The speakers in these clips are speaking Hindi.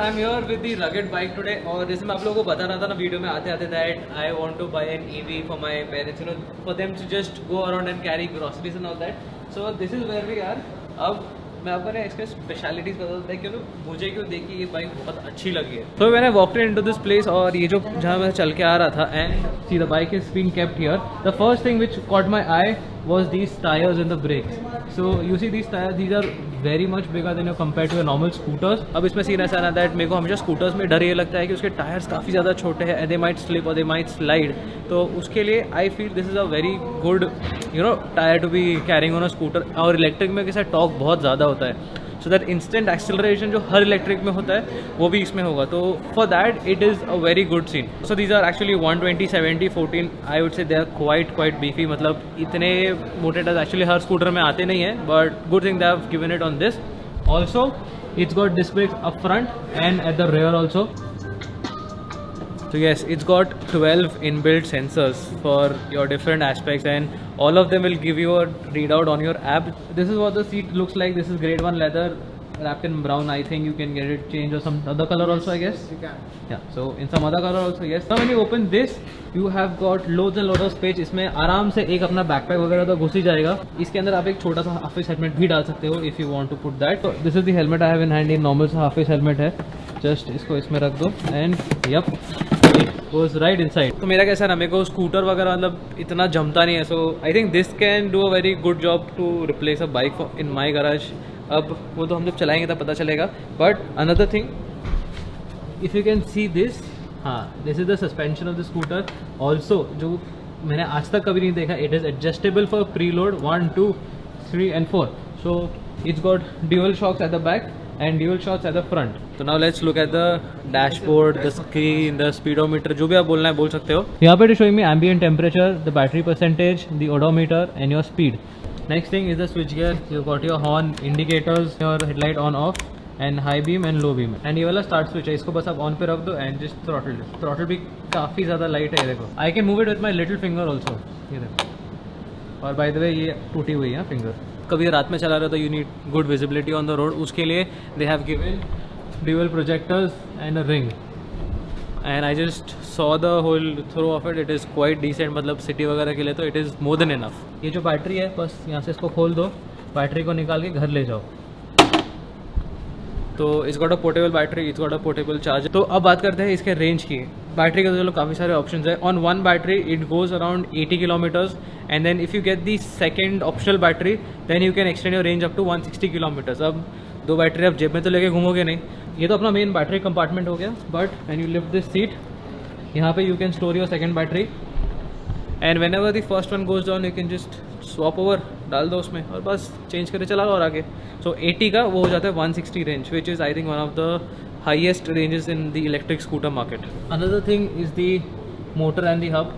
I am here with the rugged bike today और जैसे मैं आप लोगों को बता रहा था ना वीडियो में आते आते that I want to buy an EV for my parents, you know, for them to just go around and carry groceries and all that. So this is where we are. अब मैं आपको ना इसके स्पेशलिटीज़ बता देता है कि मुझे क्यों देखी ये बाइक बहुत अच्छी लगी है. सो मैंने वॉकड इनटू दिस प्लेस और ये जो जहाँ मैं चल के आ रहा था and see the bike is being kept here. The first thing which caught my I was these tires in the brakes. So you see these tires, these are very much bigger than compared to a normal scooters. अब इसमें सीन ऐसा ना दैट मेरे को हमेशा स्कूटर्स में डर ये लगता है कि उसके टायर्स काफ़ी ज़्यादा छोटे हैं, they might slip or they might slide. तो उसके लिए I feel this is a very good, you know, tire to be carrying on a scooter. और इलेक्ट्रिक में कैसा टॉर्क बहुत ज़्यादा होता है, सो दैट इंस्टेंट एक्सेलरेशन जो हर इलेक्ट्रिक में होता है वो भी इसमें होगा. तो for that it is a very good scene. So these are actually 120, 70, 14. I would say they are quite beefy. मतलब इतने मोटे टायर्स एक्चुअली हर स्कूटर में आते नहीं है, but good thing they have given it on this. Also it's got disc brakes up front and at the rear also. So yes, it's got 12 inbuilt sensors for your different aspects and all of them will give you a readout on your app. This is what the seat looks like. This is grade 1 leather wrapped in brown. I think you can get it changed or some other color also, I guess. You can. Yeah, so in some other color also, yes. Now when you open this, you have got loads and loads of space. इसमें आराम से एक अपना बैकपैक वगैरह तो घुस ही जाएगा. इसके अंदर आप एक छोटा सा हाफ फेस हेलमेट भी डाल सकते हो if you want to put that. So this is the helmet I have in hand. ये normal सा हाफ फेस हेलमेट है. जस्ट इसको इसमें रख दो and yup goes right inside. तो मेरा कैसा ना, मेरे को स्कूटर वगैरह मतलब इतना जमता नहीं है. So I think this can do a very good job to replace a bike in my garage. अब वो तो हम जब चलाएंगे तब पता चलेगा. But another thing, if you can see this, हाँ, this is the suspension of the scooter. Also जो मैंने आज तक कभी नहीं देखा, it is adjustable for preload 1, 2, 3 and 4. So it's got dual shocks at the back and dual shocks at the front. So now let's look at the dashboard, the screen, the speedometer, जो भी आप बोलना है बोल सकते हो. यहाँ पे showing me ambient temperature, the battery percentage, the odometer and your speed. Next thing is the switch gear. You got your horn, indicators, your headlight on off and high beam and low beam. And ये वाला start switch है, इसको बस आप on पे रख दो and just throttle. Throttle भी काफ़ी ज़्यादा light है, ये देखो. I can move it with my little finger also. ये देखो. और by the way ये टूटी हुई है फिंगर. कभी रात में चला रहा था, you need good visibility on the road. उसके लिए they have given dual projectors and a ring and I just saw the whole throw of it. It is quite decent. मतलब सिटी वगैरह के लिए तो it is more than enough. ये जो बैटरी है बस यहाँ से इसको खोल दो, बैटरी को निकाल के घर ले जाओ. तो it's got a portable battery, it's got a portable charger. तो अब बात करते हैं इसके रेंज की. बैटरी के तो चलो काफ़ी सारे ऑप्शंस है. On one battery it goes around 80 kilometres and then if you get the second optional battery then you can extend your range up to 160 kilometres. अब दो बैटरी आप जेब में तो लेके घूमोगे नहीं. ये तो अपना मेन बैटरी कंपार्टमेंट हो गया. But when you lift this seat, यहाँ पे you can store your second battery and when ever the first one goes down you can just swap over, डाल दो उसमें और बस चेंज करके चला लो और आगे. सो 80 का वो हो जाता है 160 range, which is I think one of the highest ranges in the electric scooter market. Another thing is the motor and the hub.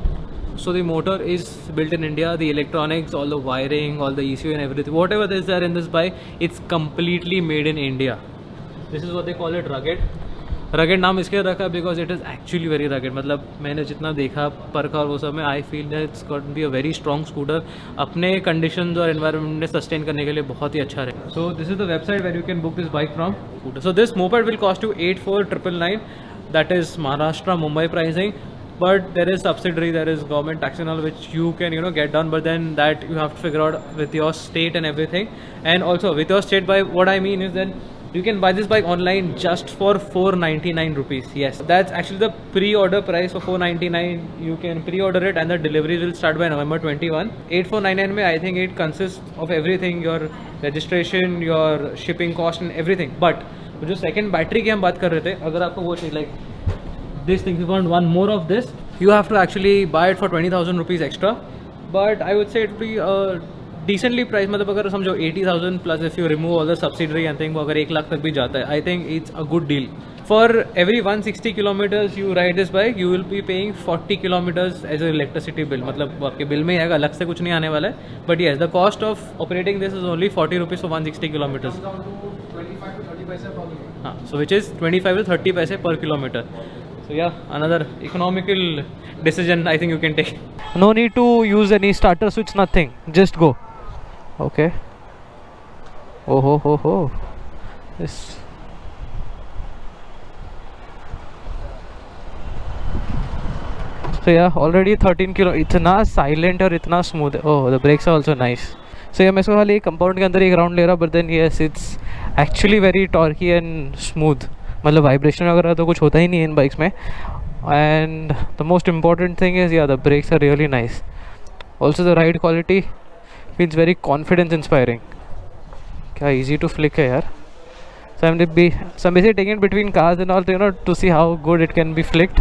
So the motor is built in India. The electronics, all the wiring, all the ECU and everything, whatever is there in this bike, it's completely made in India. This is what they call it rugged. Rugged नाम इसके रखा because it is actually very rugged. मतलब मैंने जितना देखा परखा और वो सब में, I feel that it's got be a very strong scooter. अपने कंडीशंस और एनवायरनमेंट में सस्टेन करने के लिए बहुत ही अच्छा रहेगा. So this is the website where you can book this bike from. So this moped will cost you 84,999. That is Maharashtra Mumbai pricing. But there is subsidiary, there is government tax and all which you can get done, but then that you have to figure out with your state and everything. And also with your state, by what I mean is that you can buy this bike online just for 499 rupees. Yes, that's actually the pre-order price for 499. You can pre-order it and the deliveries will start by November 21. 8499 में I think it consists of everything, your registration, your shipping cost and everything. But जो second battery की हम बात कर रहे थे, अगर आपको वो चाहिए like this thing, if you want one more of this, you have to actually buy it for 20,000 rupees extra. But I would say it would be a decently priced. मतलब अगर समझो 80,000 plus if you remove all the subsidiary and thing, वो अगर 1 लाख तक भी जाता है, I think it's a good deal. For every 160 kilometers you ride this bike, you will be paying 40 kilometers as an electricity bill. मतलब आपके बिल में आएगा, अलग से कुछ नहीं आने वाला है. But yes, the cost of operating this is only 40 rupees for 160 kilometers. 25 to 30 paise per kilometer. हाँ, so which is 25 to 30 पैसे per kilometer. So yeah, another economical decision I think you can take. No need to use any starter switch, nothing. Just go. Okay. Oh ho ho ho. This So yeah, already 13 kilo, इतना साइलेंट और इतना स्मूथ है. Oh, the brakes are also nice. So ये मैं इसको खाली कंपाउंड के अंदर एक राउंड ले रहा, but then yes it's actually very torquey and smooth. मतलब वाइब्रेशन वगैरह तो कुछ होता ही नहीं है इन बाइक्स में. And the most important thing is yeah the brakes are really nice. Also the ride quality feels very confidence inspiring. क्या ईजी टू फ्लिक है यार. So I'm basically taking it between cars and all, you know, to see how good it can be flicked.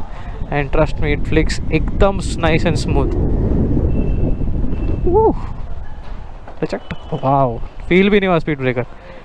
And trust me, it flicks एकदम nice and smooth. Woo! Wow, feel भी नहीं हुआ स्पीड ब्रेकर.